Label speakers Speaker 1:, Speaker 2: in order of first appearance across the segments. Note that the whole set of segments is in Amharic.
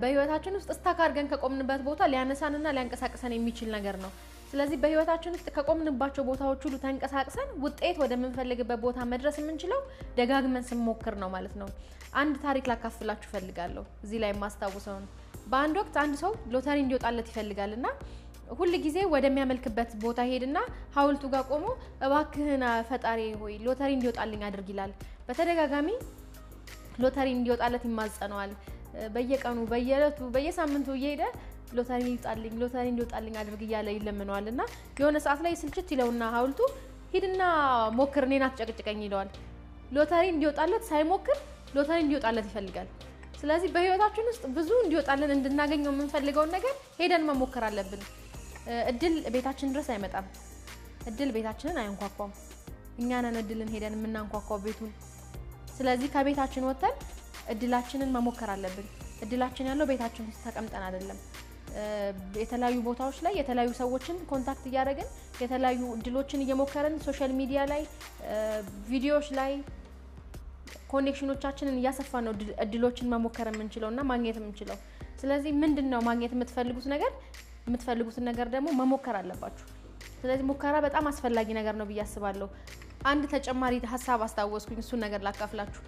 Speaker 1: በህይወታችን ውስጥ ስታካርገን ከቆምንበት ቦታ ሊያነሳንና ሊያንቀሳቅሰን የሚችል ነገር ነው ስለዚህ በህይወታችን ውስጥ ከቆምንባቸው ቦታዎች ሁሉ ተንቀሳቅሰን ውጤት ወደምንፈልግበት ቦታ መድረስ የምንችለው ደጋግመን ስንሞክር ነው ማለት ነው አንድ ታሪክ ላካፍላችሁ ፈልጋለሁ እዚህ ላይ ማስታወሰው በአንድ ወቅት አንድ ሰው ሎተሪ እንዲወጣለት ይፈልጋልና ሁሉ ጊዜ ወደሚያመልክበት ቦታ ሄድና ሐውልቱ ጋር ቆሞ እባክህና ፈጣሪ ሆይ ሎተሪ እንዲወጣልኝ አድርግ ይላል በተደጋጋሚ ሎተሪ እንዲወጣለት ይማጸነዋል በየቀኑ በየለቱ በየሳምንቱ እየሄደ ሎተሪ እንዲወጣልኝ አድርግ ይያለ ይለምነዋልና የሆነ ሰዓት ላይ ስልችት ይለውና ሐውልቱ ሂድና ሞክር እኔን አትጨቅጭቀኝ ይለዋል ሎተሪ እንዲወጣለት ሳይሞክር ሎተሪ እንዲወጣለት ይፈልጋል ስለዚህ በህይወታችን ውስጥ ብዙ እንዲወጣልን እንድናገኘው የምንፈልገውን ነገር ሄደን መሞከር አለብን እድል ቤታችን ድረስ አይመጣም እድል ቤታችንን አያንኳኳም እኛ ነን እድልን ሄደን የምናንኳኳው ቤቱን ስለዚህ ከቤታችን ወጥተን እድላችንን መሞከር አለብን እድላችን ያለው ቤታችን ውስጥ ተቀምጠን አይደለም የተለያዩ ቦታዎች ላይ የተለያዩ ሰዎችን ኮንታክት ያደረግን የተለያዩ እድሎችን እየሞከረን ሶሻል ሚዲያ ላይ ቪዲዮዎች ላይ ኮኔክሽኖቻችንን ያሰፋን ነው እድሎችን መሞከር የምንችለውና ማግኘት የምንችለው ስለዚህ ምንድነው ማግኘት የምትፈልጉት ነገር ደግሞ መሞከር አለባችሁ ስለዚህ ሙከራ በጣም አስፈላጊ ነገር ነው በያስባለሁ አንድ ተጨማሪ ሐሳብ አስተዋወስኩኝ እሱ ነገር ላካፍላችሁ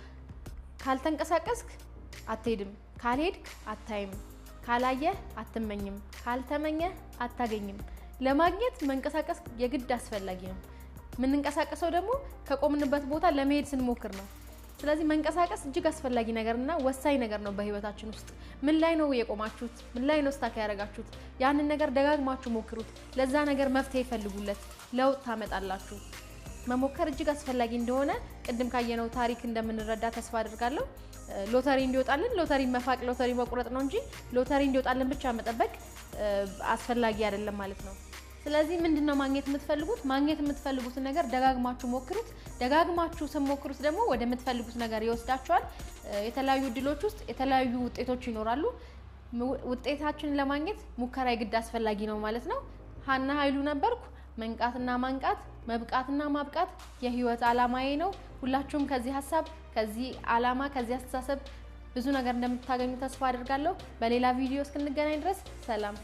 Speaker 1: ካልተንቀሳቀስክ አትሄድም ካልሄድክ አታይም ካላየህ አትመኝም ካልተመኘህ አታገኝም ለማግኘት መንቀሳቀስ የግድ አስፈላጊ ነው ምን እንቀሳቀሰው ደግሞ ከቆምንበት ቦታ ለመሄድ ስንሞክር ነው ስለዚህ መንቀሳቀስ እጅግ አስፈላጊ ነገርና ወሳኝ ነገር ነው በህይወታችን ውስጥ ምን ላይ ነው የቆማችሁት ምን ላይ ነው ስታክ ያረጋችሁት ያንን ነገር ደጋግማችሁ ሞክሩት ለዛ ነገር መፍትሄ ፈልጉለት ለውጥ ታመጣላችሁ መሞከር እጅግ አስፈላጊ እንደሆነ ቅድም ካየነው ታሪክ እንደምንረዳ ተስፋ አድርጋለሁ ሎተሪ እንዲወጣልን ሎተሪ መፋቅ ሎተሪ መቁረጥ ነው እንጂ ሎተሪ እንዲወጣልን ብቻ መጠበቅ አስፈላጊ አይደለም ማለት ነው ስለዚህ ምንድነው ማግኘት የምትፈልጉት ነገር ደጋግማችሁ ሞክሩት ደጋግማችሁ ስሞክሩት ደግሞ ወደምትፈልጉት ነገር ይወስዳችኋል የተለያዩ ድሎች ውስጥ የተለያዩ ውጤቶች ይኖራሉ ውጤታችንን ለማግኘት ሙከራ የግድ አስፈላጊ ነው ማለት ነው ሀና ኃይሉ ነበርኩ መንቃትና ማንቃት መብቃትና ማብቃት የህይወት ዓላማዬ ነው ሁላችሁም ከዚህ ሐሳብ ከዚህ ዓላማ ከዚህ አስተሳሰብ ብዙ ነገር እንደምታገኙ ተስፋ አድርጋለሁ በሌላ ቪዲዮ እስክንገናኝ ድረስ ሰላም